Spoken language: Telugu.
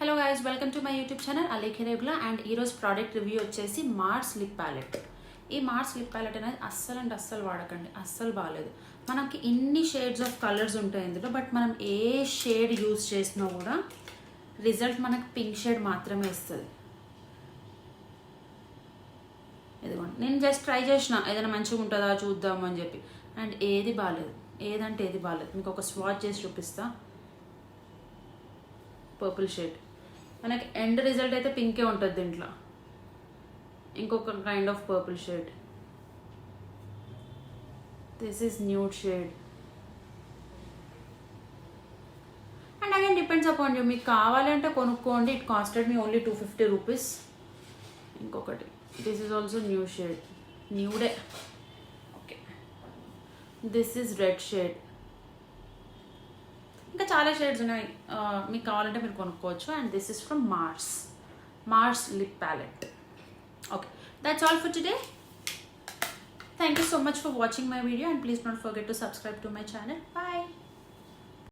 Hello guys, welcome to my YouTube channel Alekhya Regula. And ఈరోజు ప్రోడక్ట్ రివ్యూ వచ్చేసి మార్స్ లిప్ ప్యాలెట్. ఈ మార్స్ లిప్ ప్యాలెట్ అనేది అస్సలు వాడకండి, అస్సలు బాగాలేదు. మనకి ఇన్ని షేడ్స్ ఆఫ్ కలర్స్ ఉంటాయి ఇందులో, బట్ మనం ఏ షేడ్ యూజ్ చేసినా కూడా రిజల్ట్ మనకు పింక్ షేడ్ మాత్రమే ఇస్తుంది. ఇదిగోండి, నేను జస్ట్ ట్రై చేసిన ఏదైనా మంచిగా ఉంటుందా చూద్దాము అని చెప్పి, అండ్ ఏది బాగాలేదు, ఏదంటే ఏది బాగాలేదు. మీకు ఒక స్వాచ్ చేసి చూపిస్తా. పర్పుల్ షేడ్ మనకి ఎండ్ రిజల్ట్ అయితే పింకే ఉంటుంది దీంట్లో. ఇంకొక kind of purple shade, this is nude shade. And again depends upon you, మీకు కావాలంటే కొనుక్కోండి. It costed me only 250 rupees. ఇంకొకటి, this is also new shade, న్యూడే. Okay, this is red shade. ఇంకా చాలా షేడ్స్ ఉన్నాయి, మీకు కావాలంటే మీరు కొనుక్కోవచ్చు. And this is from Mars lip palette. Okay, that's all for today. Thank you so much for watching my video, and please don't forget to subscribe to my channel. Bye.